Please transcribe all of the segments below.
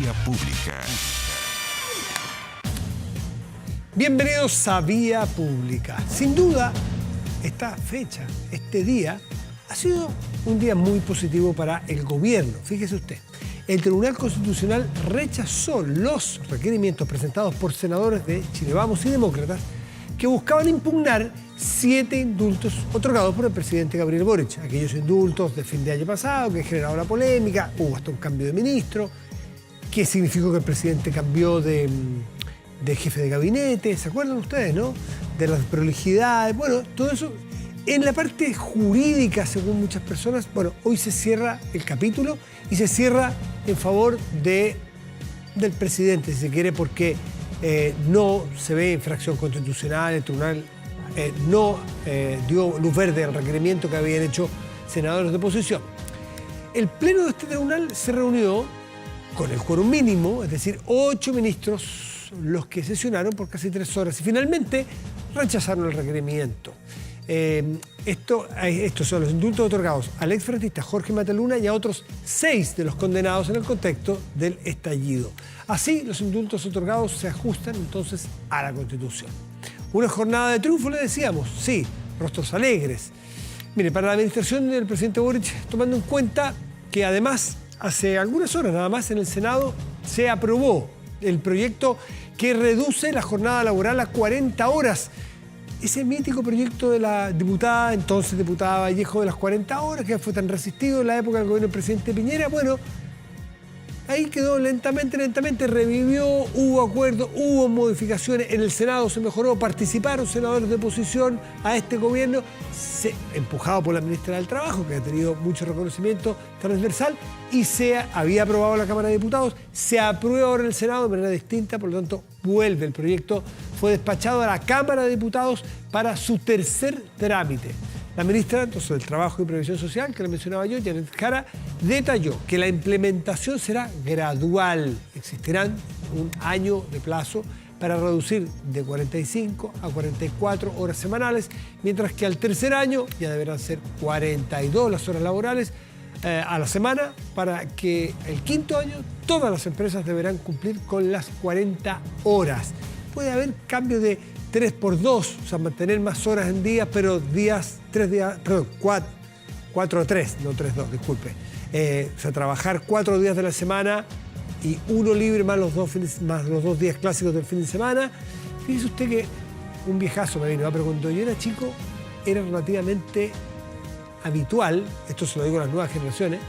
Vía Pública. Bienvenidos a Vía Pública. Sin duda, esta fecha, este día, ha sido un día muy positivo para el gobierno. Fíjese usted, el Tribunal Constitucional rechazó los requerimientos presentados por senadores de Chile Vamos y Demócratas que buscaban impugnar 7 indultos otorgados por el presidente Gabriel Boric. Aquellos indultos de fin de año pasado que generaron la polémica, hubo hasta un cambio de ministro, que significó que el presidente cambió de jefe de gabinete, ¿se acuerdan ustedes, no? De las prolijidades, bueno, todo eso. En la parte jurídica, según muchas personas, bueno, hoy se cierra el capítulo y se cierra en favor del presidente, si se quiere, porque no se ve infracción constitucional, el tribunal no dio luz verde al requerimiento que habían hecho senadores de oposición. El pleno de este tribunal se reunió con el quórum mínimo, es decir, 8 ministros los que sesionaron por casi 3 horas y finalmente rechazaron el requerimiento. Estos son los indultos otorgados al exfrentista Jorge Mataluna y a otros 6 de los condenados en el contexto del estallido. Así, los indultos otorgados se ajustan entonces a la Constitución. Una jornada de triunfo, le decíamos, sí, rostros alegres. Mire, para la administración del presidente Boric, tomando en cuenta que además hace algunas horas nada más en el Senado se aprobó el proyecto que reduce la jornada laboral a 40 horas. Ese mítico proyecto de la diputada, entonces diputada Vallejo, de las 40 horas, que fue tan resistido en la época del gobierno del presidente Piñera, bueno, ahí quedó lentamente, revivió, hubo acuerdos, hubo modificaciones, en el Senado se mejoró, participaron senadores de oposición a este gobierno, empujado por la ministra del Trabajo, que ha tenido mucho reconocimiento transversal, y se había aprobado en la Cámara de Diputados, se aprueba ahora en el Senado de manera distinta, por lo tanto vuelve el proyecto, fue despachado a la Cámara de Diputados para su tercer trámite. La ministra entonces, del Trabajo y Previsión Social, que le mencionaba yo, Janet Jara, detalló que la implementación será gradual. Existirán un año de plazo para reducir de 45 a 44 horas semanales, mientras que al tercer año ya deberán ser 42 las horas laborales a la semana, para que el quinto año todas las empresas deberán cumplir con las 40 horas. Puede haber cambios de 3 por 2, o sea, mantener más horas en días, pero 4 a 3, no 3-2, disculpe. O sea, trabajar 4 días de la semana y 1 libre más los 2 días clásicos del fin de semana. Fíjese usted que un viejazo me vino, pero cuando yo era chico era relativamente habitual, esto se lo digo a las nuevas generaciones,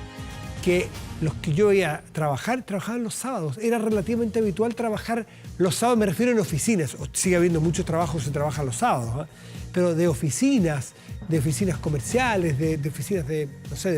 que los que yo veía trabajaban los sábados. Era relativamente habitual trabajar los sábados, me refiero en oficinas. Sigue habiendo muchos trabajos que se trabajan los sábados, ¿eh? Pero de oficinas comerciales, de oficinas de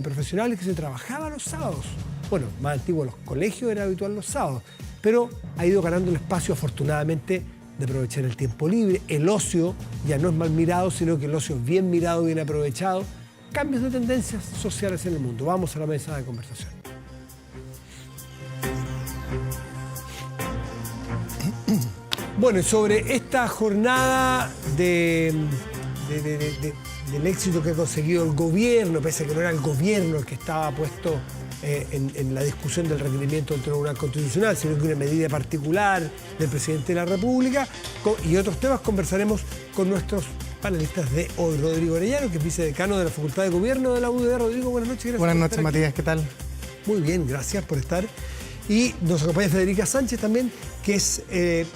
profesionales que se trabajaban los sábados. Bueno, más antiguo los colegios era habitual los sábados, pero ha ido ganando el espacio, afortunadamente, de aprovechar el tiempo libre. El ocio ya no es mal mirado, sino que el ocio es bien mirado, bien aprovechado. Cambios de tendencias sociales en el mundo. Vamos a la mesa de conversación. Bueno, y sobre esta jornada del éxito que ha conseguido el gobierno, pese a que no era el gobierno el que estaba puesto en la discusión del requerimiento del Tribunal Constitucional, sino que una medida particular del presidente de la República, y otros temas conversaremos con nuestros panelistas de hoy. Rodrigo Arellano, que es vicedecano de la Facultad de Gobierno de la UDD. Rodrigo, buenas noches. Gracias. Buenas noches, Matías, ¿qué tal? Muy bien, gracias por estar. Y nos acompaña Federica Sánchez también, que es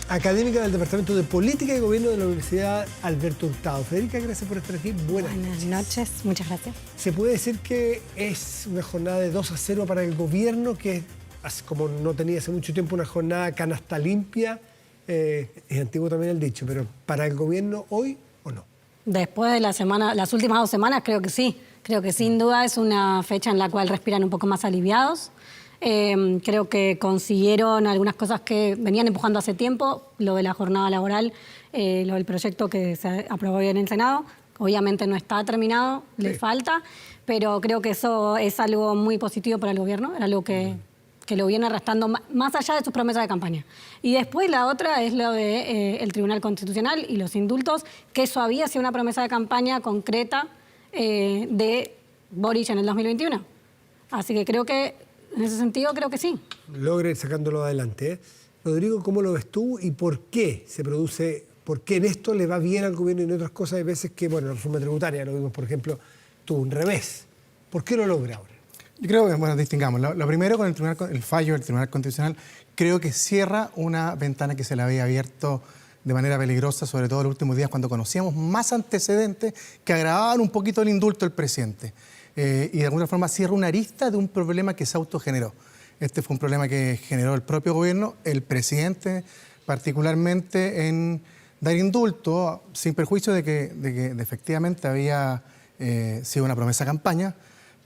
académica del Departamento de Política y Gobierno de la Universidad Alberto Hurtado. Federica, gracias por estar aquí. Buenas noches, muchas gracias. ¿Se puede decir que es una jornada de 2-0 para el gobierno, que como no tenía hace mucho tiempo una jornada canasta limpia? Es antiguo también el dicho, pero ¿para el gobierno hoy o no? Después de las últimas 2 semanas, creo que sí. Creo que sin duda es una fecha en la cual respiran un poco más aliviados. Creo que consiguieron algunas cosas que venían empujando hace tiempo, lo de la jornada laboral, lo del proyecto que se aprobó hoy en el Senado. Obviamente no está terminado, le falta, pero creo que eso es algo muy positivo para el gobierno, era algo que lo viene arrastrando más allá de sus promesas de campaña. Y después la otra es lo del Tribunal Constitucional y los indultos, que eso había sido una promesa de campaña concreta de Boric en el 2021. Así que creo que En ese sentido creo que sí. logre ir sacándolo adelante, ¿eh? Rodrigo, ¿cómo lo ves tú y por qué se produce, por qué en esto le va bien al gobierno y en otras cosas hay veces que, bueno, la reforma tributaria, lo vimos, por ejemplo, tuvo un revés? ¿Por qué lo logra ahora? Yo creo que, bueno, distingamos. Lo primero, con el fallo del Tribunal Constitucional, creo que cierra una ventana que se le había abierto de manera peligrosa, sobre todo en los últimos días, cuando conocíamos más antecedentes que agravaban un poquito el indulto del presidente. Y de alguna forma cierra una arista de un problema que se autogeneró. Este fue un problema que generó el propio gobierno, el presidente particularmente, en dar indulto, sin perjuicio de que efectivamente había sido una promesa de campaña.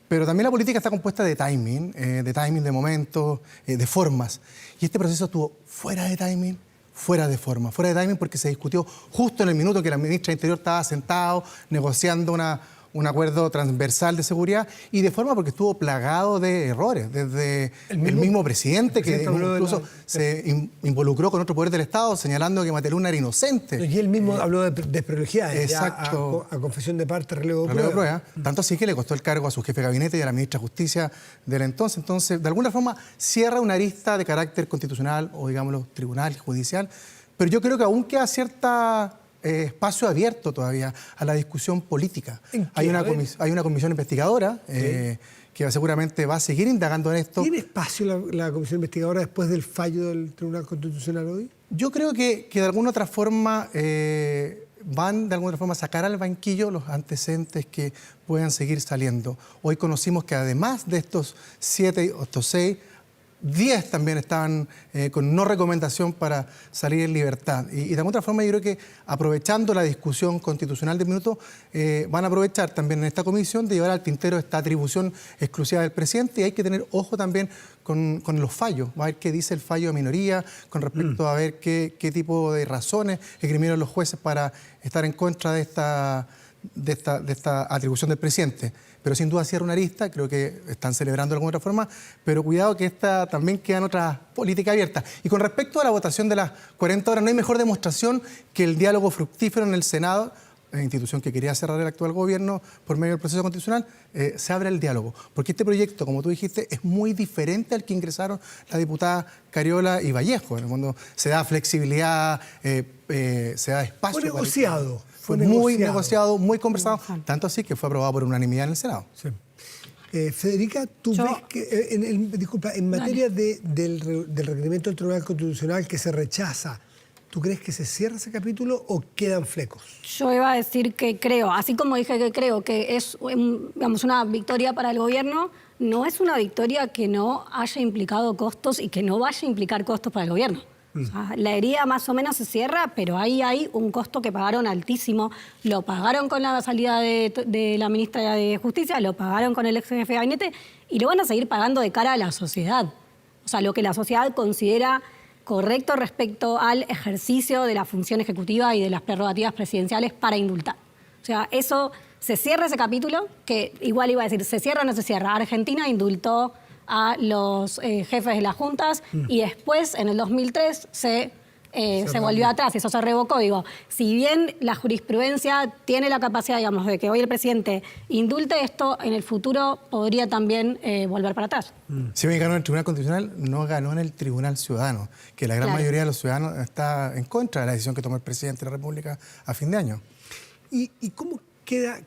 Pero también la política está compuesta de timing, de momentos, de formas. Y este proceso estuvo fuera de timing, fuera de forma. Fuera de timing porque se discutió justo en el minuto que la ministra de Interior estaba sentado negociando un acuerdo transversal de seguridad, y de forma porque estuvo plagado de errores, desde el mismo presidente que incluso se involucró con otro poder del Estado señalando que Mateluna era inocente. Y él mismo habló de desprolijidades, exacto, a confesión de parte, relevo de prueba. prueba. Tanto así que le costó el cargo a su jefe de gabinete y a la ministra de Justicia del entonces. Entonces, de alguna forma, cierra una arista de carácter constitucional o, digámoslo, tribunal, judicial, pero yo creo que aún queda cierta espacio abierto todavía a la discusión política. Hay una comisión investigadora que seguramente va a seguir indagando en esto. ¿Tiene espacio la comisión investigadora después del fallo del Tribunal Constitucional hoy? Yo creo que de alguna otra forma van de alguna forma a sacar al banquillo los antecedentes que puedan seguir saliendo. Hoy conocimos que además de estos 7, estos 6, 10 también estaban con no recomendación para salir en libertad. Y de alguna otra forma yo creo que, aprovechando la discusión constitucional del minuto, van a aprovechar también en esta comisión de llevar al tintero esta atribución exclusiva del presidente, y hay que tener ojo también con los fallos. Va a ver qué dice el fallo de minoría con respecto a ver qué tipo de razones esgrimieron los jueces para estar en contra de esta atribución del presidente. Pero sin duda cierra una arista, creo que están celebrando de alguna otra forma, pero cuidado que esta también queda en otra política abierta. Y con respecto a la votación de las 40 horas, no hay mejor demostración que el diálogo fructífero en el Senado, la institución que quería cerrar el actual gobierno por medio del proceso constitucional, se abre el diálogo. Porque este proyecto, como tú dijiste, es muy diferente al que ingresaron la diputada Cariola y Vallejo. En el fondo se da flexibilidad, se da espacio. Fue negociado. Fue muy negociado, muy conversado, tanto así que fue aprobado por unanimidad en el Senado. Sí. Federica, ¿tú ves que, en materia del requerimiento del Tribunal Constitucional que se rechaza, ¿tú crees que se cierra ese capítulo o quedan flecos? Yo iba a decir que creo, así como dije que creo que es, digamos, una victoria para el gobierno, no es una victoria que no haya implicado costos y que no vaya a implicar costos para el gobierno. O sea, la herida más o menos se cierra, pero ahí hay un costo que pagaron altísimo. Lo pagaron con la salida de la ministra de Justicia, lo pagaron con el ex jefe de gabinete y lo van a seguir pagando de cara a la sociedad. O sea, lo que la sociedad considera correcto respecto al ejercicio de la función ejecutiva y de las prerrogativas presidenciales para indultar. O sea, eso se cierra ese capítulo, que igual iba a decir, ¿se cierra o no se cierra? Argentina indultó a los jefes de las juntas y después, en el 2003, se volvió atrás, eso se revocó. Digo, si bien la jurisprudencia tiene la capacidad, digamos, de que hoy el presidente indulte esto, en el futuro podría también volver para atrás. Si bien ganó en el Tribunal Constitucional, no ganó en el Tribunal Ciudadano, que la gran mayoría de los ciudadanos está en contra de la decisión que tomó el presidente de la República a fin de año. ¿Y cómo queda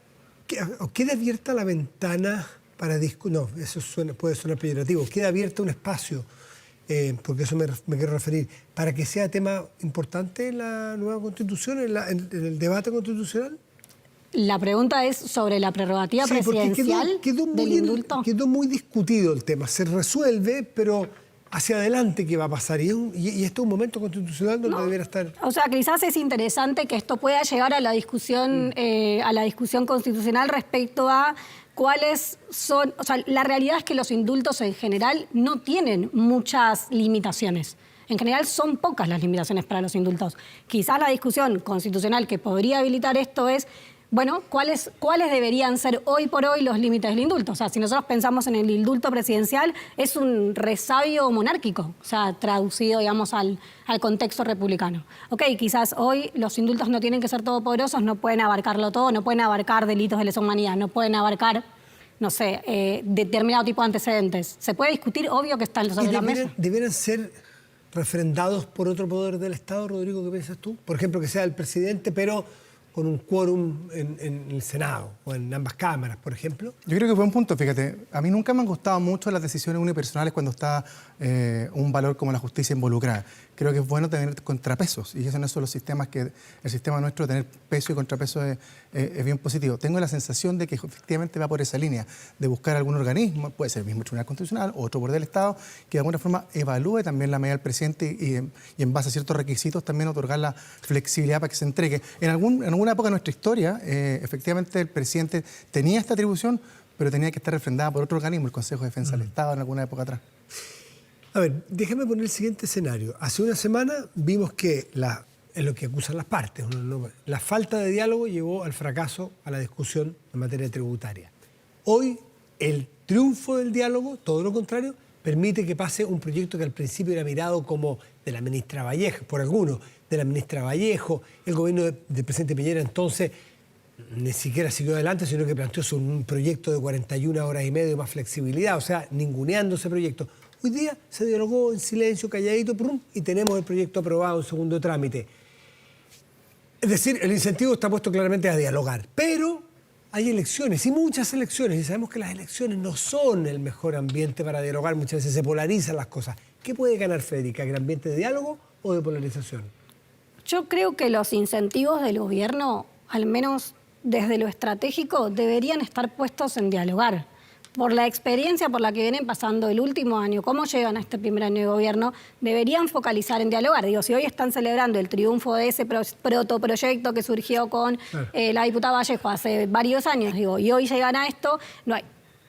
abierta la ventana para discutir? No, eso puede sonar peyorativo. Queda abierto un espacio, porque eso me quiero referir, para que sea tema importante en la nueva Constitución, en el debate constitucional. La pregunta es sobre la prerrogativa presidencial del indulto. Quedó muy discutido el tema. Se resuelve, pero hacia adelante qué va a pasar. Y esto es un momento constitucional donde debería estar. O sea, quizás es interesante que esto pueda llegar a la discusión constitucional respecto a cuáles son. O sea, la realidad es que los indultos en general no tienen muchas limitaciones. En general son pocas las limitaciones para los indultos. Quizás la discusión constitucional que podría habilitar esto es, bueno, ¿cuáles deberían ser hoy por hoy los límites del indulto? O sea, si nosotros pensamos en el indulto presidencial, es un resabio monárquico, o sea, traducido, digamos, al contexto republicano. Ok, quizás hoy los indultos no tienen que ser todopoderosos, no pueden abarcarlo todo, no pueden abarcar delitos de lesa humanidad, no pueden abarcar no sé, determinado tipo de antecedentes. ¿Se puede discutir? Obvio que están sobre la mesa. ¿Deberían ser refrendados por otro poder del Estado, Rodrigo? ¿Qué piensas tú? Por ejemplo, que sea el presidente, pero con un quórum en el Senado o en ambas cámaras, por ejemplo. Yo creo que fue un punto, fíjate. A mí nunca me han gustado mucho las decisiones unipersonales cuando está un valor como la justicia involucrada. Creo que es bueno tener contrapesos y eso no es solo sistemas que el sistema nuestro de tener peso y contrapeso es bien positivo. Tengo la sensación de que efectivamente va por esa línea de buscar algún organismo, puede ser el mismo Tribunal Constitucional o otro poder del Estado, que de alguna forma evalúe también la medida del presidente y en base a ciertos requisitos también otorgar la flexibilidad para que se entregue. En alguna época de nuestra historia, efectivamente el presidente tenía esta atribución, pero tenía que estar refrendada por otro organismo, el Consejo de Defensa del Estado, en alguna época atrás. A ver, déjame poner el siguiente escenario. Hace una semana vimos que, es lo que acusan las partes, la falta de diálogo llevó al fracaso a la discusión en materia tributaria. Hoy, el triunfo del diálogo, todo lo contrario, permite que pase un proyecto que al principio era mirado como de la ministra Vallejo, por algunos, de la ministra Vallejo. El gobierno del presidente Piñera entonces ni siquiera siguió adelante, sino que planteó un proyecto de 41 horas y media de más flexibilidad, o sea, ninguneando ese proyecto. Hoy día se dialogó en silencio, calladito, y tenemos el proyecto aprobado en segundo trámite. Es decir, el incentivo está puesto claramente a dialogar, pero hay elecciones, y muchas elecciones, y sabemos que las elecciones no son el mejor ambiente para dialogar, muchas veces se polarizan las cosas. ¿Qué puede ganar Federica? ¿El ambiente de diálogo o de polarización? Yo creo que los incentivos del gobierno, al menos desde lo estratégico, deberían estar puestos en dialogar. Por la experiencia por la que vienen pasando el último año, cómo llegan a este primer año de gobierno, deberían focalizar en dialogar. Digo, si hoy están celebrando el triunfo de ese protoproyecto que surgió con la diputada Vallejo hace varios años, digo, y hoy llegan a esto, no hay.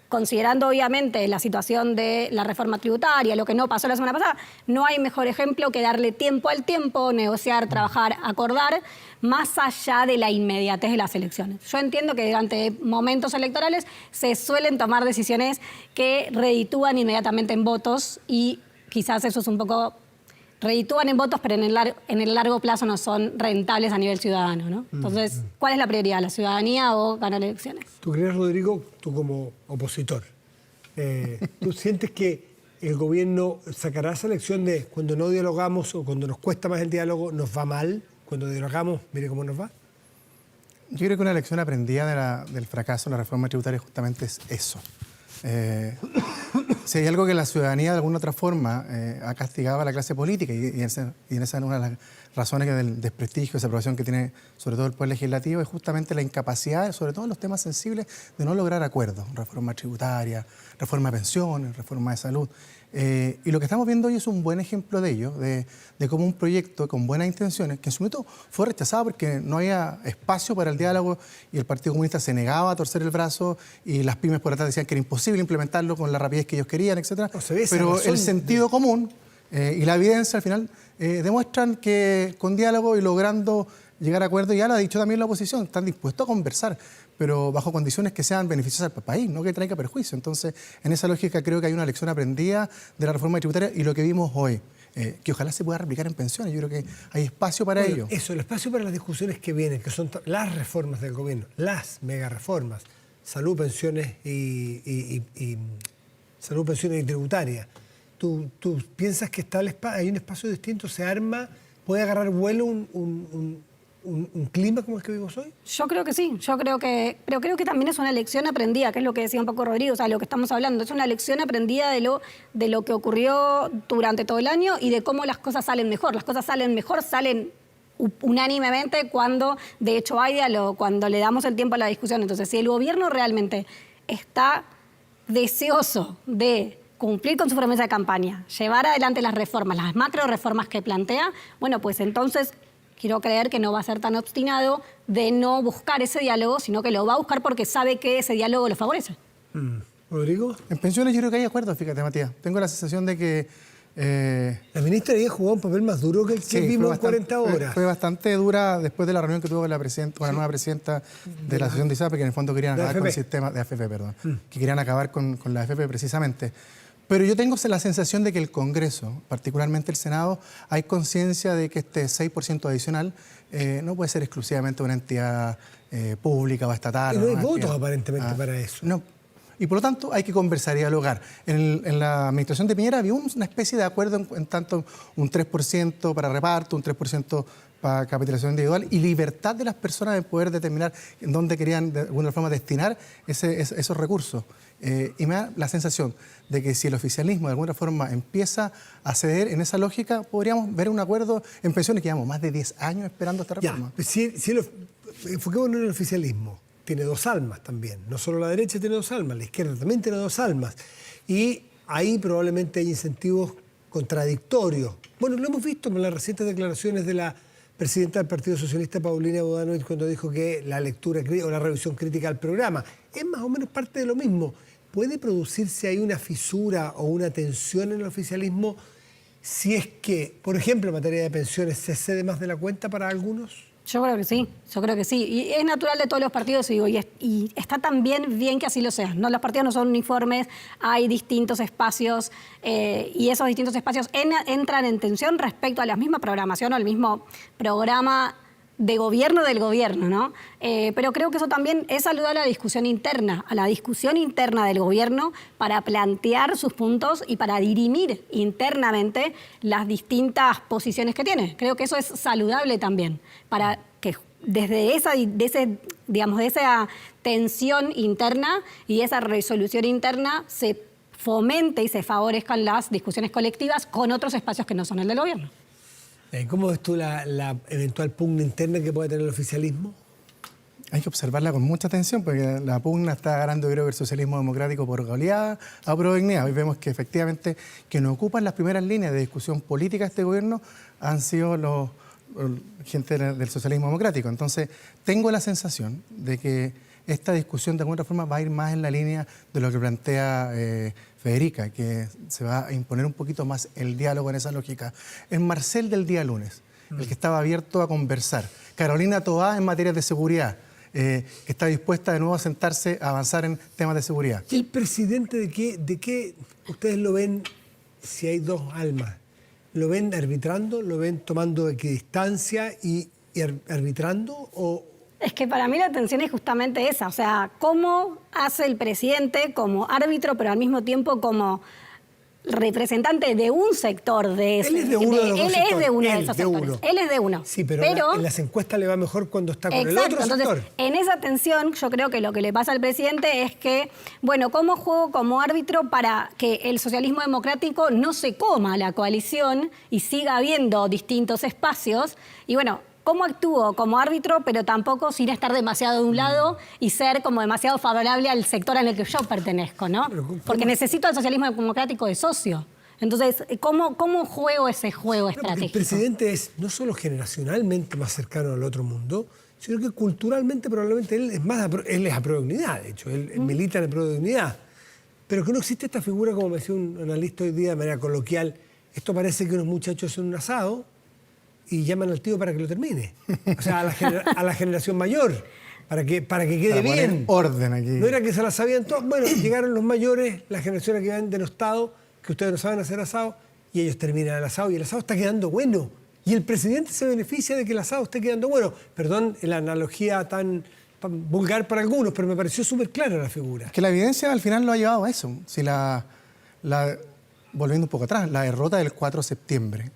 Considerando obviamente la situación de la reforma tributaria, lo que no pasó la semana pasada, no hay mejor ejemplo que darle tiempo al tiempo, negociar, trabajar, acordar, más allá de la inmediatez de las elecciones. Yo entiendo que durante momentos electorales se suelen tomar decisiones que reditúan inmediatamente en votos y quizás eso es un poco... reditúan en votos, pero en el largo plazo no son rentables a nivel ciudadano, ¿no? Entonces, ¿cuál es la prioridad? ¿La ciudadanía o ganar elecciones? ¿Tú crees, Rodrigo, tú como opositor, tú sientes que el gobierno sacará esa lección de cuando no dialogamos o cuando nos cuesta más el diálogo, nos va mal? Cuando dialogamos, mire cómo nos va. Yo creo que una lección aprendida del fracaso de la reforma tributaria justamente es eso. Si hay algo que la ciudadanía de alguna otra forma ha castigado a la clase política y esa es una de las razones del desprestigio, esa aprobación que tiene sobre todo el Poder Legislativo, es justamente la incapacidad, sobre todo en los temas sensibles, de no lograr acuerdos. Reforma tributaria, reforma de pensiones, reforma de salud. Y lo que estamos viendo hoy es un buen ejemplo de ello, de cómo un proyecto con buenas intenciones, que en su momento fue rechazado porque no había espacio para el diálogo y el Partido Comunista se negaba a torcer el brazo y las pymes por atrás decían que era imposible implementarlo con la rapidez que ellos querían, etc. Pero el sentido común y la evidencia al final demuestran que con diálogo y logrando llegar a acuerdos, ya lo ha dicho también la oposición, están dispuestos a conversar, pero bajo condiciones que sean beneficiosas para el país, no que traiga perjuicio. Entonces, en esa lógica creo que hay una lección aprendida de la reforma tributaria y lo que vimos hoy, que ojalá se pueda replicar en pensiones. Yo creo que hay espacio para ello. Eso, el espacio para las discusiones que vienen, que son las reformas del gobierno, las mega reformas, salud, pensiones y salud, pensiones y tributaria. ¿Tú piensas que hay un espacio distinto, se arma, puede agarrar vuelo un clima como el que vivimos hoy? Yo creo que sí, pero creo que también es una lección aprendida, que es lo que decía un poco Rodrigo, o sea, lo que estamos hablando, es una lección aprendida de lo que ocurrió durante todo el año y de cómo las cosas salen mejor. Las cosas salen mejor, salen unánimemente cuando de hecho hay diálogo, cuando le damos el tiempo a la discusión. Entonces, si el gobierno realmente está deseoso de cumplir con su promesa de campaña, llevar adelante las reformas, las macro reformas que plantea, bueno, pues entonces quiero creer que no va a ser tan obstinado de no buscar ese diálogo, sino que lo va a buscar porque sabe que ese diálogo lo favorece. ¿Rodrigo? En pensiones yo creo que hay acuerdos, fíjate, Matías. Tengo la sensación de que... la ministra había jugado un papel más duro que el que vimos en 40 horas. Fue bastante dura después de la reunión que tuvo con la nueva presidenta de la asociación de ISAPRE, que en el fondo querían acabar con el sistema de AFP, que querían acabar con la AFP precisamente. Pero yo tengo la sensación de que el Congreso, particularmente el Senado, hay conciencia de que este 6% adicional no puede ser exclusivamente una entidad pública o estatal. Y no hay votos aparentemente para eso. No. y por lo tanto hay que conversar y dialogar. En la administración de Piñera había una especie de acuerdo en tanto un 3% para reparto, un 3% para capitalización individual y libertad de las personas de poder determinar en dónde querían de alguna forma destinar esos recursos. Y me da la sensación de que si el oficialismo de alguna forma empieza a ceder en esa lógica, podríamos ver un acuerdo en pensiones que llevamos más de 10 años esperando esta reforma. Enfoquémonos en el oficialismo. Tiene dos almas también. No solo la derecha tiene dos almas, la izquierda también tiene dos almas. Y ahí probablemente hay incentivos contradictorios. Bueno, lo hemos visto en las recientes declaraciones de la presidenta del Partido Socialista, Paulina Bodanovich, cuando dijo que la lectura o la revisión crítica al programa es más o menos parte de lo mismo. ¿Puede producirse ahí una fisura o una tensión en el oficialismo si es que, por ejemplo, en materia de pensiones, se cede más de la cuenta para algunos? Yo creo que sí. Y es natural de todos los partidos, digo, y está también bien que así lo sea. ¿No? Los partidos no son uniformes, hay distintos espacios y esos distintos espacios entran en tensión respecto a la misma programación o al mismo programa de gobierno del gobierno, ¿no? Pero creo que eso también es saludable a la discusión interna del gobierno para plantear sus puntos y para dirimir internamente las distintas posiciones que tiene. Creo que eso es saludable también, para que desde esa tensión interna y esa resolución interna se fomente y se favorezcan las discusiones colectivas con otros espacios que no son el del gobierno. ¿Cómo ves tú la eventual pugna interna que puede tener el oficialismo? Hay que observarla con mucha atención porque la pugna está ganando, creo, el socialismo democrático por goleada a prueba de dignidad. Hoy vemos que efectivamente quienes ocupan las primeras líneas de discusión política de este gobierno han sido gente del socialismo democrático. Entonces, tengo la sensación de que esta discusión de alguna forma va a ir más en la línea de lo que plantea Federica, que se va a imponer un poquito más el diálogo en esa lógica. Es Marcel del día lunes, el que estaba abierto a conversar. Carolina Toá en materia de seguridad, que está dispuesta de nuevo a sentarse a avanzar en temas de seguridad. ¿El presidente de qué ustedes lo ven si hay dos almas? ¿Lo ven arbitrando? ¿Lo ven tomando equidistancia y arbitrando? ¿O Es que para mí la tensión es justamente esa, o sea, cómo hace el presidente como árbitro, pero al mismo tiempo como representante de un sector de ese. Él es de uno de los dos sectores. Él es de uno de esos sectores. Él es de uno. Sí, pero en las encuestas le va mejor cuando está con el otro sector. Entonces, en esa tensión, yo creo que lo que le pasa al presidente es que, bueno, ¿cómo juego como árbitro para que el socialismo democrático no se coma la coalición y siga habiendo distintos espacios? Y bueno, ¿cómo actúo como árbitro, pero tampoco sin estar demasiado de un lado y ser como demasiado favorable al sector en el que yo pertenezco, ¿no? Porque necesito al socialismo democrático de socio. Entonces, ¿cómo juego ese juego estratégico? El presidente es no solo generacionalmente más cercano al otro mundo, sino que culturalmente probablemente él es a prueba de dignidad, de hecho, él milita en la prueba de dignidad. Pero que no existe esta figura, como me decía un analista hoy día de manera coloquial, esto parece que unos muchachos hacen un asado y llaman al tío para que lo termine. O sea, a la generación mayor, para que quede bien. Orden aquí. No era que se la sabían todos. Bueno, llegaron los mayores, las generaciones que habían denostado, que ustedes no saben hacer asado, y ellos terminan el asado, y el asado está quedando bueno. Y el presidente se beneficia de que el asado esté quedando bueno. Perdón la analogía tan vulgar para algunos, pero me pareció súper clara la figura. Es que la evidencia al final lo ha llevado a eso. Si volviendo un poco atrás, la derrota del 4 de septiembre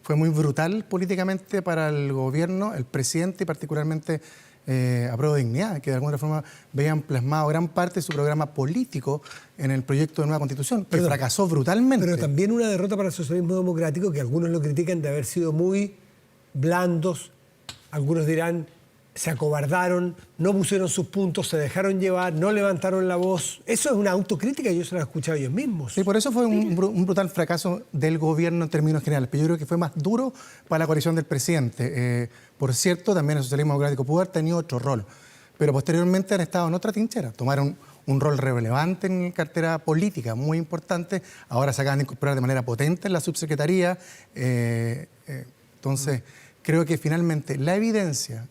fue muy brutal políticamente para el gobierno, el presidente y particularmente a prueba de dignidad, que de alguna forma veían plasmado gran parte de su programa político en el proyecto de nueva constitución, que fracasó brutalmente. Pero también una derrota para el socialismo democrático, que algunos lo critican de haber sido muy blandos, algunos dirán se acobardaron, no pusieron sus puntos, se dejaron llevar, no levantaron la voz. Eso es una autocrítica, yo se la he escuchado ellos mismos. Sí, por eso fue un brutal fracaso del gobierno en términos generales, pero yo creo que fue más duro para la coalición del presidente. Por cierto, también el socialismo democrático pudo haber tenido otro rol, pero posteriormente han estado en otra trinchera, tomaron un rol relevante en la cartera política, muy importante, ahora se acaban de incorporar de manera potente en la subsecretaría, entonces creo que finalmente la evidencia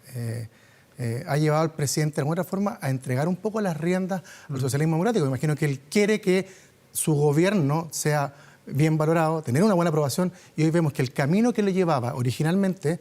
ha llevado al presidente de alguna forma a entregar un poco las riendas al socialismo democrático. Me imagino que él quiere que su gobierno sea bien valorado, tener una buena aprobación, y hoy vemos que el camino que le llevaba originalmente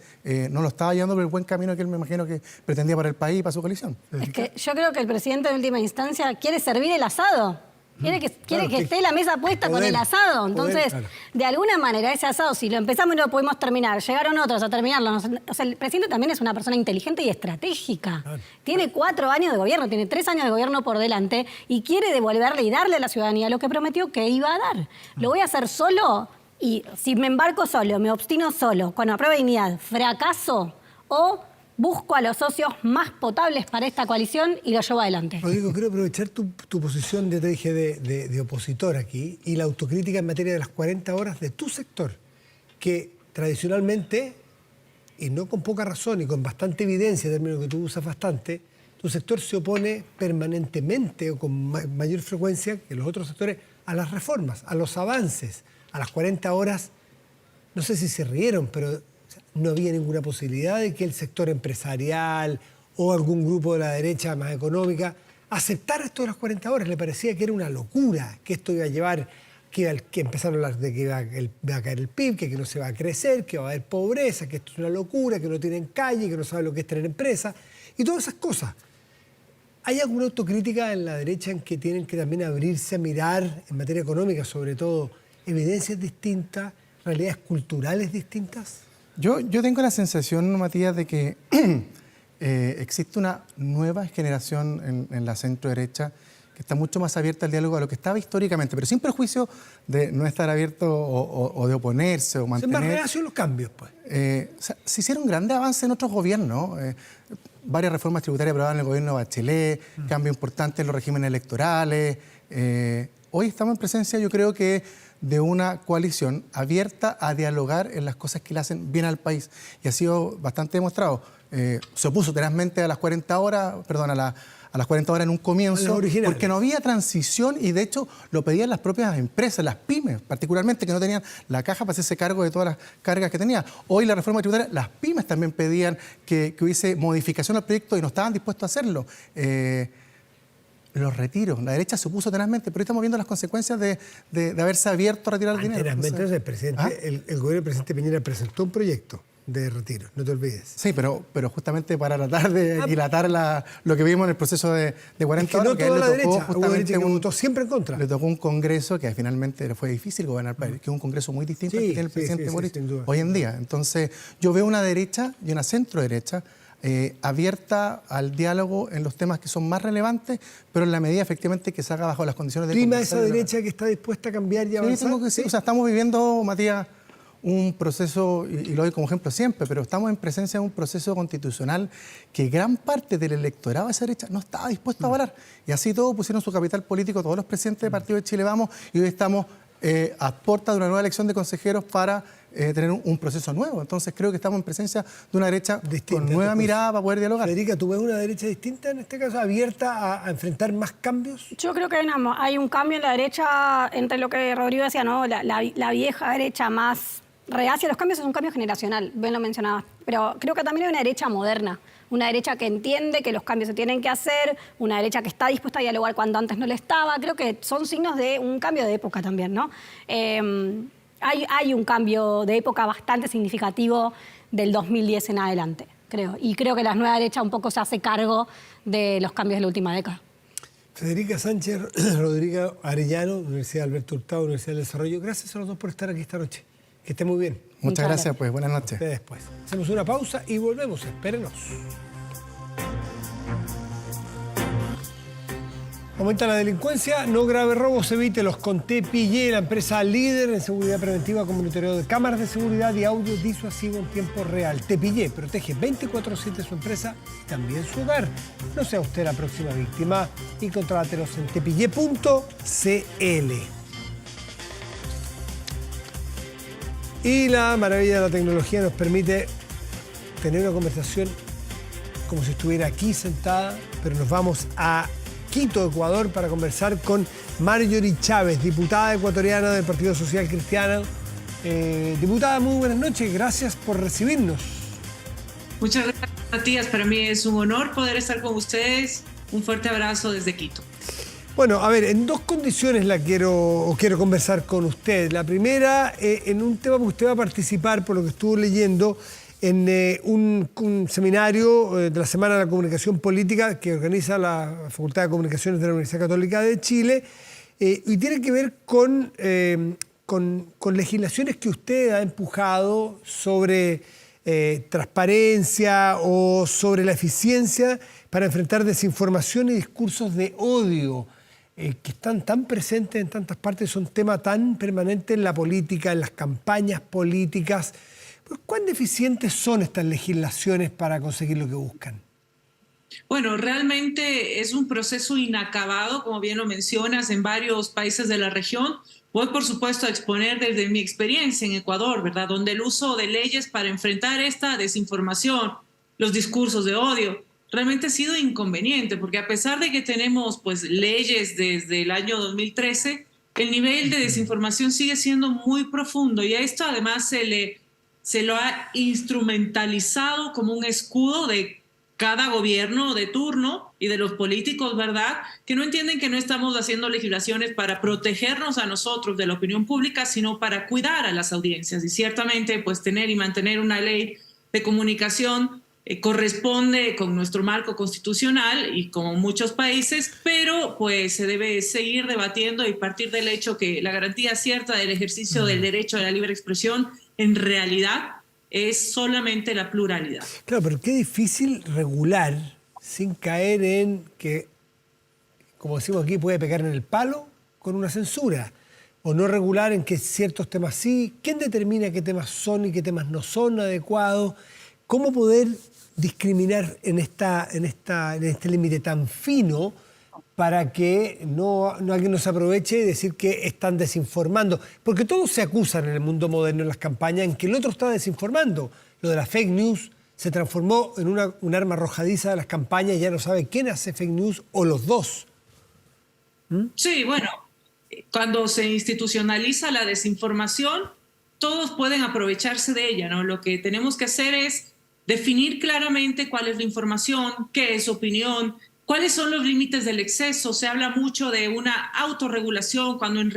no lo estaba llevando por el buen camino que él, me imagino, que pretendía para el país y para su coalición. Es que yo creo que el presidente en última instancia quiere servir el asado. Quiere que esté la mesa puesta con el asado. Entonces, de alguna manera, ese asado, si lo empezamos y no lo pudimos terminar, llegaron otros a terminarlo. O sea, el presidente también es una persona inteligente y estratégica. Tiene 4 años de gobierno, tiene 3 años de gobierno por delante y quiere devolverle y darle a la ciudadanía lo que prometió que iba a dar. ¿Lo voy a hacer solo? Y si me embarco solo, me obstino solo, con la prueba de dignidad, fracaso o busco a los socios más potables para esta coalición y lo llevo adelante. Rodrigo, quiero aprovechar tu posición, ya te dije, de opositor aquí y la autocrítica en materia de las 40 horas de tu sector, que tradicionalmente, y no con poca razón y con bastante evidencia, término que tú usas bastante, tu sector se opone permanentemente o con mayor frecuencia que los otros sectores a las reformas, a los avances, a las 40 horas. No sé si se rieron, pero no había ninguna posibilidad de que el sector empresarial o algún grupo de la derecha más económica aceptara esto de las 40 horas. Le parecía que era una locura, que esto iba a llevar, que empezaron a hablar de que iba a caer el PIB, que no se va a crecer, que va a haber pobreza, que esto es una locura, que no tienen calle, que no saben lo que es tener empresa, y todas esas cosas. ¿Hay alguna autocrítica en la derecha en que tienen que también abrirse a mirar, en materia económica sobre todo, evidencias distintas, realidades culturales distintas? Yo tengo la sensación, Matías, de que existe una nueva generación en la centro-derecha que está mucho más abierta al diálogo a lo que estaba históricamente, pero sin prejuicio de no estar abierto o de oponerse o mantener... Son más reacios los cambios, pues. O sea, se hicieron grandes avances en otros gobiernos. Varias reformas tributarias aprobadas en el gobierno de Bachelet, cambio importante en los regímenes electorales. Hoy estamos en presencia, yo creo que, de una coalición abierta a dialogar en las cosas que le hacen bien al país. Y ha sido bastante demostrado. Se opuso tenazmente a las 40 horas, perdón, a las 40 horas en un comienzo, porque no había transición y de hecho lo pedían las propias empresas, las pymes particularmente, que no tenían la caja para hacerse cargo de todas las cargas que tenía. Hoy la reforma tributaria, las pymes también pedían que hubiese modificación al proyecto y no estaban dispuestos a hacerlo. Los retiros, la derecha se opuso tenazmente, pero hoy estamos viendo las consecuencias de haberse abierto a retirar el dinero. Entonces, el presidente, el gobierno del presidente Piñera presentó un proyecto de retiro, no te olvides. Sí, pero justamente para tratar de dilatar lo que vimos en el proceso de 40 horas. No toda la derecha, hubo derecha que votó siempre en contra. Le tocó un congreso que finalmente fue difícil gobernar el país, que es un congreso muy distinto al que tiene el presidente Boric hoy en día. Entonces, yo veo una derecha y una centro-derecha abierta al diálogo en los temas que son más relevantes, pero en la medida efectivamente que se haga bajo las condiciones de... ¿Prima esa derecha que está dispuesta a cambiar y avanzar? Sí, o sea, estamos viviendo, Matías, un proceso, y lo doy como ejemplo siempre, pero estamos en presencia de un proceso constitucional que gran parte del electorado de esa derecha no estaba dispuesto a avalar. Y así todos pusieron su capital político, todos los presidentes del Partido de Chile Vamos, y hoy estamos a puerta de una nueva elección de consejeros para tener un proceso nuevo. Entonces creo que estamos en presencia de una derecha distinta, con nueva mirada para poder dialogar. Federica, ¿tú ves una derecha distinta en este caso, abierta a enfrentar más cambios? Yo creo que hay un cambio en la derecha entre lo que Rodrigo decía, ¿no? La vieja derecha más reacia a los cambios, es un cambio generacional, bien lo mencionabas, pero creo que también hay una derecha moderna, una derecha que entiende que los cambios se tienen que hacer, una derecha que está dispuesta a dialogar cuando antes no lo estaba. Creo que son signos de un cambio de época también, ¿no? Hay un cambio de época bastante significativo del 2010 en adelante, creo. Y creo que la nueva derecha un poco se hace cargo de los cambios de la última década. Federica Sánchez, Rodrigo Arellano, Universidad Alberto Hurtado, Universidad del Desarrollo. Gracias a los dos por estar aquí esta noche. Que esté muy bien. Muchas gracias, pues. Buenas noches. Hasta después. Hacemos una pausa y volvemos. Espérenos. Aumenta la delincuencia, no grave robos, evítelos con Tepillé, la empresa líder en seguridad preventiva con monitoreo de cámaras de seguridad y audio disuasivo en tiempo real. Tepillé protege 24/7 su empresa y también su hogar. No sea usted la próxima víctima y contrátelos en tepillé.cl. Y la maravilla de la tecnología nos permite tener una conversación como si estuviera aquí sentada, pero nos vamos a Quito, Ecuador, para conversar con Marjorie Chávez, diputada ecuatoriana del Partido Social Cristiano. Diputada, muy buenas noches, gracias por recibirnos. Muchas gracias, Matías. Para mí es un honor poder estar con ustedes. Un fuerte abrazo desde Quito. Bueno, a ver, en dos condiciones quiero conversar con usted. La primera, en un tema que usted va a participar, por lo que estuvo leyendo, en un seminario de la Semana de la Comunicación Política que organiza la Facultad de Comunicaciones de la Universidad Católica de Chile, y tiene que ver con legislaciones que usted ha empujado sobre transparencia o sobre la eficiencia para enfrentar desinformación y discursos de odio que están tan presentes en tantas partes, son tema tan permanente en la política, en las campañas políticas. ¿Cuán deficientes son estas legislaciones para conseguir lo que buscan? Bueno, realmente es un proceso inacabado, como bien lo mencionas, en varios países de la región. Voy, por supuesto, a exponer desde mi experiencia en Ecuador, ¿verdad? Donde el uso de leyes para enfrentar esta desinformación, los discursos de odio, realmente ha sido inconveniente, porque a pesar de que tenemos pues leyes desde el año 2013, el nivel de desinformación sigue siendo muy profundo y a esto además se lo ha instrumentalizado como un escudo de cada gobierno de turno y de los políticos, ¿verdad? Que no entienden que no estamos haciendo legislaciones para protegernos a nosotros de la opinión pública, sino para cuidar a las audiencias. Y ciertamente, pues tener y mantener una ley de comunicación corresponde con nuestro marco constitucional y como muchos países, pero pues se debe seguir debatiendo y partir del hecho que la garantía cierta del ejercicio del derecho a la libre expresión en realidad es solamente la pluralidad. Claro, pero qué difícil regular sin caer en que, como decimos aquí, puede pegar en el palo con una censura. O no regular en que ciertos temas sí. ¿Quién determina qué temas son y qué temas no son adecuados? ¿Cómo poder discriminar en este límite tan fino para que alguien no se aproveche y decir que están desinformando? Porque todos se acusan en el mundo moderno, en las campañas, en que el otro está desinformando. Lo de la fake news se transformó en un arma arrojadiza de las campañas y ya no sabe quién hace fake news o los dos. Sí, bueno, cuando se institucionaliza la desinformación, todos pueden aprovecharse de ella, ¿no? Lo que tenemos que hacer es definir claramente cuál es la información, qué es opinión, cuáles son los límites del exceso. Se habla mucho de una autorregulación cuando en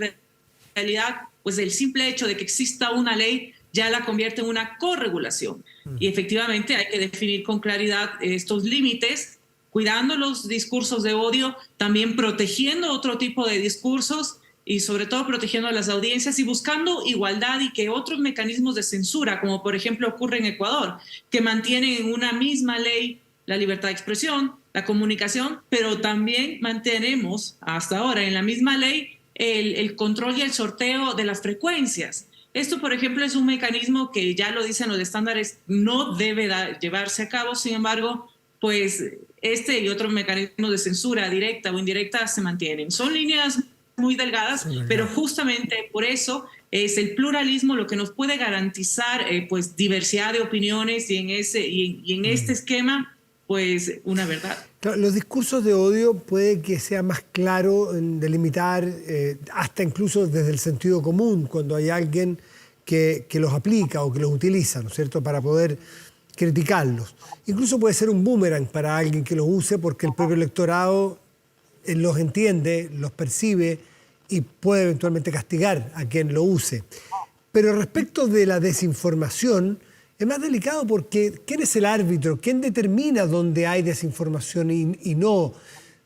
realidad pues el simple hecho de que exista una ley ya la convierte en una corregulación. Y efectivamente hay que definir con claridad estos límites, cuidando los discursos de odio, también protegiendo otro tipo de discursos y sobre todo protegiendo a las audiencias y buscando igualdad y que otros mecanismos de censura, como por ejemplo ocurre en Ecuador, que mantienen en una misma ley la libertad de expresión, la comunicación, pero también mantenemos hasta ahora en la misma ley el control y el sorteo de las frecuencias. Esto, por ejemplo, es un mecanismo que ya lo dicen los estándares, no debe llevarse a cabo. Sin embargo, pues este y otros mecanismos de censura directa o indirecta se mantienen. Son líneas muy delgadas, pero justamente por eso es el pluralismo lo que nos puede garantizar pues diversidad de opiniones y en este esquema pues una verdad. Los discursos de odio puede que sea más claro en delimitar hasta incluso desde el sentido común cuando hay alguien que los aplica o que los utiliza, ¿no es cierto?, para poder criticarlos. Incluso puede ser un boomerang para alguien que los use porque el propio electorado los entiende, los percibe y puede eventualmente castigar a quien lo use. Pero respecto de la desinformación, es más delicado porque ¿quién es el árbitro? ¿Quién determina dónde hay desinformación y no?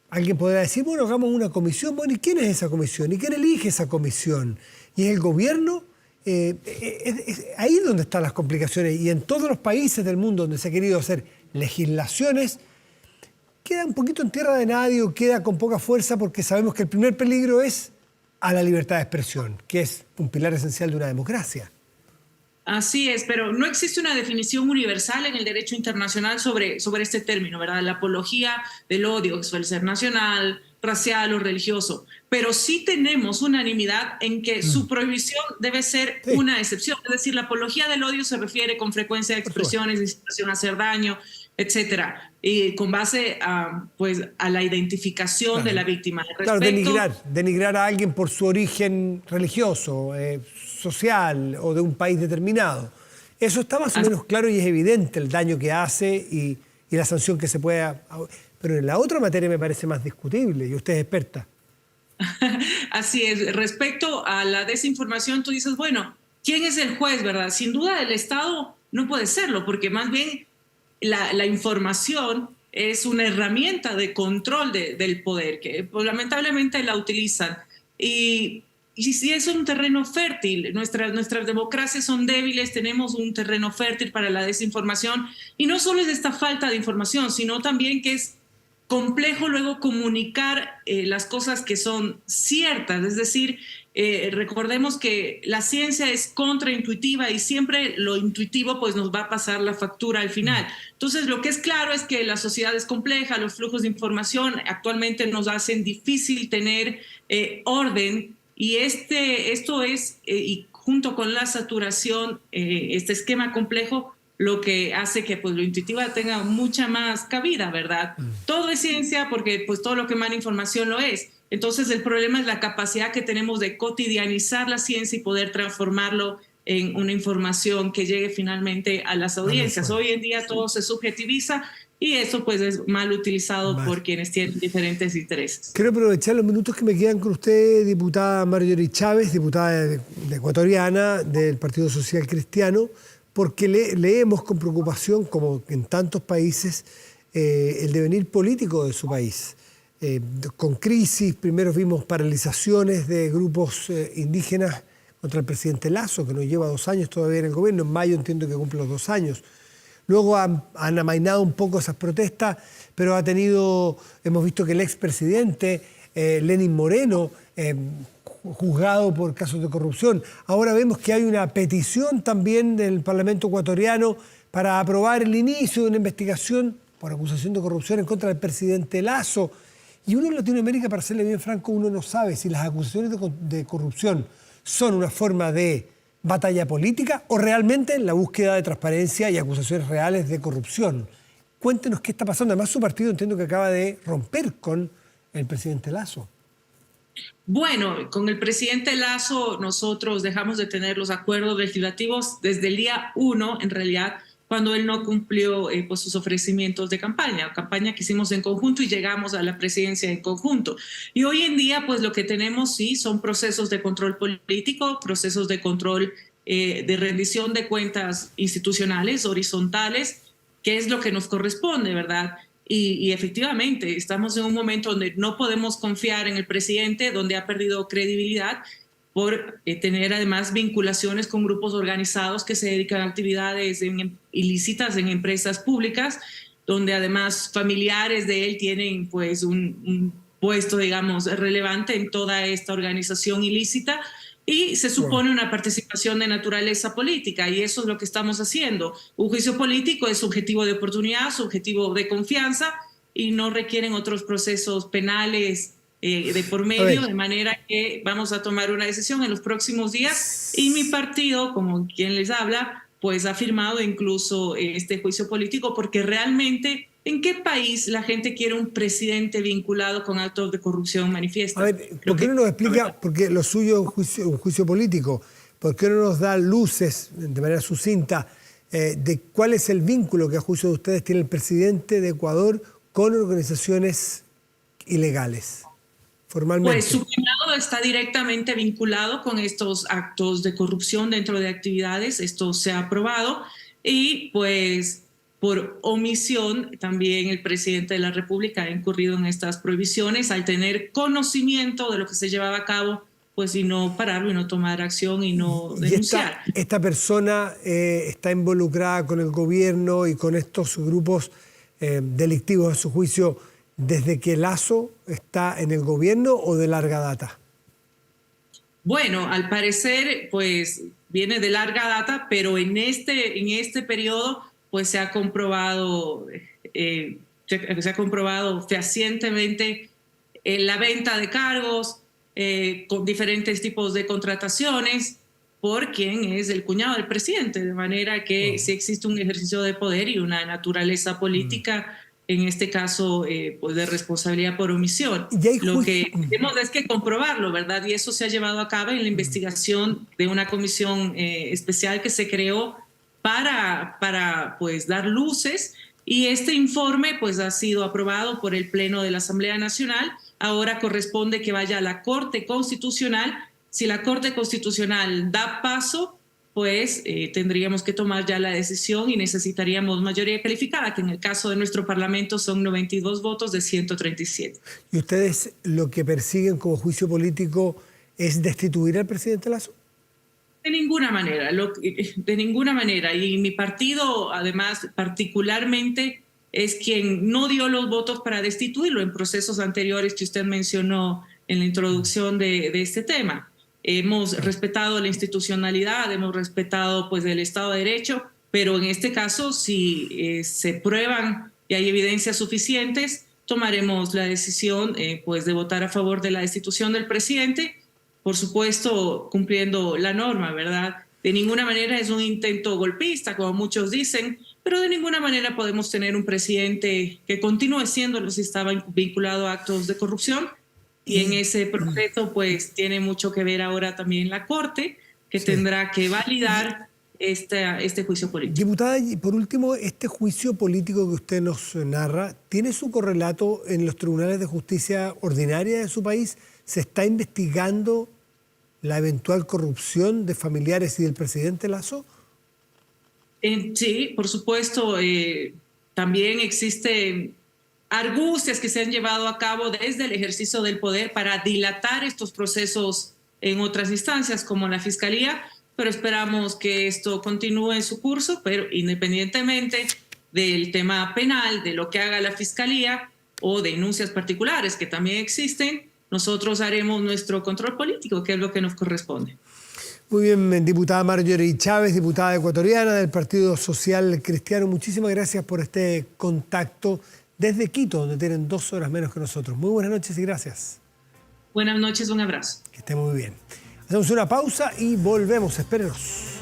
Alguien podrá decir, bueno, hagamos una comisión. Bueno, ¿y quién es esa comisión? ¿Y quién elige esa comisión? ¿Y es el gobierno? Es ahí donde están las complicaciones. Y en todos los países del mundo donde se ha querido hacer legislaciones, queda un poquito en tierra de nadie o queda con poca fuerza porque sabemos que el primer peligro es a la libertad de expresión, que es un pilar esencial de una democracia. Así es, pero no existe una definición universal en el derecho internacional sobre este término, ¿verdad? La apología del odio, que suele ser nacional, racial o religioso. Pero sí tenemos unanimidad en que su prohibición debe ser una excepción. Es decir, la apología del odio se refiere con frecuencia a expresiones de incitación a hacer daño, etcétera, y con base a la identificación de la víctima. Claro, denigrar a alguien por su origen religioso, social o de un país determinado. Eso está más o menos claro y es evidente el daño que hace y la sanción que se pueda... Pero en la otra materia me parece más discutible, y usted es experta. Así es. Respecto a la desinformación, tú dices, bueno, ¿quién es el juez, verdad? Sin duda el Estado no puede serlo, porque más bien la información es una herramienta de control del poder, que pues, lamentablemente la utilizan. Y sí es un terreno fértil. Nuestras democracias son débiles, tenemos un terreno fértil para la desinformación. Y no solo es esta falta de información, sino también que es complejo luego comunicar las cosas que son ciertas. Es decir, recordemos que la ciencia es contraintuitiva y siempre lo intuitivo pues nos va a pasar la factura al final. Entonces, lo que es claro es que la sociedad es compleja, los flujos de información actualmente nos hacen difícil tener orden y esto es, y junto con la saturación, este esquema complejo, lo que hace que pues, lo intuitivo tenga mucha más cabida, ¿verdad? Todo es ciencia porque pues, todo lo que emana información lo es. Entonces el problema es la capacidad que tenemos de cotidianizar la ciencia y poder transformarlo en una información que llegue finalmente a las audiencias. Hoy en día todo se subjetiviza y eso pues es mal utilizado por quienes tienen diferentes intereses. Quiero aprovechar los minutos que me quedan con usted, diputada Marjorie Chávez, diputada de ecuatoriana del Partido Social Cristiano, porque leemos con preocupación, como en tantos países, el devenir político de su país. Con crisis, primero vimos paralizaciones de grupos indígenas contra el presidente Lasso, que nos lleva 2 años todavía en el gobierno. En mayo entiendo que cumple los 2 años. Luego han amainado un poco esas protestas, pero hemos visto que el expresidente Lenín Moreno, juzgado por casos de corrupción. Ahora vemos que hay una petición también del Parlamento ecuatoriano para aprobar el inicio de una investigación por acusación de corrupción en contra del presidente Lasso. Y uno en Latinoamérica, para serle bien franco, uno no sabe si las acusaciones de corrupción son una forma de batalla política o realmente la búsqueda de transparencia y acusaciones reales de corrupción. Cuéntenos qué está pasando. Además, su partido entiendo que acaba de romper con el presidente Lasso. Bueno, con el presidente Lasso nosotros dejamos de tener los acuerdos legislativos desde el día 1, en realidad, cuando él no cumplió pues sus ofrecimientos de campaña que hicimos en conjunto y llegamos a la presidencia en conjunto. Y hoy en día pues lo que tenemos sí son procesos de control político, procesos de control de rendición de cuentas institucionales, horizontales, que es lo que nos corresponde, ¿verdad? Y efectivamente estamos en un momento donde no podemos confiar en el presidente, donde ha perdido credibilidad por tener además vinculaciones con grupos organizados que se dedican a actividades ilícitas en empresas públicas, donde además familiares de él tienen pues un puesto, digamos, relevante en toda esta organización ilícita y se supone una participación de naturaleza política y eso es lo que estamos haciendo. Un juicio político es subjetivo de oportunidad, subjetivo de confianza y no requieren otros procesos penales de por medio, de manera que vamos a tomar una decisión en los próximos días y mi partido, como quien les habla, pues ha firmado incluso este juicio político porque realmente ¿en qué país la gente quiere un presidente vinculado con actos de corrupción manifiesta? A ver, ¿por qué no nos explica, porque lo suyo es un juicio político, por qué no nos da luces de manera sucinta de cuál es el vínculo que a juicio de ustedes tiene el presidente de Ecuador con organizaciones ilegales? Formalmente. Pues su cuñado está directamente vinculado con estos actos de corrupción dentro de actividades, esto se ha aprobado y pues por omisión también el presidente de la República ha incurrido en estas prohibiciones al tener conocimiento de lo que se llevaba a cabo, pues y no pararlo y no tomar acción y no denunciar. ¿Esta persona está involucrada con el gobierno y con estos grupos delictivos a su juicio desde que Lasso está en el gobierno o de larga data? Bueno, al parecer, pues viene de larga data, pero en este periodo, pues se ha comprobado fehacientemente la venta de cargos con diferentes tipos de contrataciones por quien es el cuñado del presidente, de manera que sí existe un ejercicio de poder y una naturaleza política. En este caso, pues de responsabilidad por omisión. Lo que tenemos es que comprobarlo, ¿verdad? Y eso se ha llevado a cabo en la investigación de una comisión especial que se creó para pues, dar luces. Y este informe pues, ha sido aprobado por el Pleno de la Asamblea Nacional ahora corresponde que vaya a la Corte Constitucional. Si la Corte Constitucional da paso, pues tendríamos que tomar ya la decisión y necesitaríamos mayoría calificada, que en el caso de nuestro Parlamento son 92 votos de 137. ¿Y ustedes lo que persiguen como juicio político es destituir al presidente Lasso? De ninguna manera, de ninguna manera. Y mi partido, además, particularmente, es quien no dio los votos para destituirlo en procesos anteriores que usted mencionó en la introducción de este tema. Hemos respetado la institucionalidad, hemos respetado pues el Estado de Derecho, pero en este caso, si se prueban y hay evidencias suficientes, tomaremos la decisión pues de votar a favor de la destitución del presidente, por supuesto cumpliendo la norma, ¿verdad? De ninguna manera es un intento golpista, como muchos dicen, pero de ninguna manera podemos tener un presidente que continúe siendo, si estaba vinculado a actos de corrupción. Y en ese proceso, pues, tiene mucho que ver ahora también la Corte, que tendrá que validar este juicio político. Diputada, y por último, este juicio político que usted nos narra, ¿tiene su correlato en los tribunales de justicia ordinaria de su país? ¿Se está investigando la eventual corrupción de familiares y del presidente Lasso? Sí, por supuesto. También existen argucias que se han llevado a cabo desde el ejercicio del poder para dilatar estos procesos en otras instancias como la Fiscalía, pero esperamos que esto continúe en su curso, pero independientemente del tema penal, de lo que haga la Fiscalía o denuncias particulares que también existen, nosotros haremos nuestro control político, que es lo que nos corresponde. Muy bien, diputada Marjorie Chávez, diputada ecuatoriana del Partido Social Cristiano, muchísimas gracias por este contacto desde Quito, donde tienen 2 horas menos que nosotros. Muy buenas noches y gracias. Buenas noches, un abrazo. Que esté muy bien. Hacemos una pausa y volvemos. Espérenos.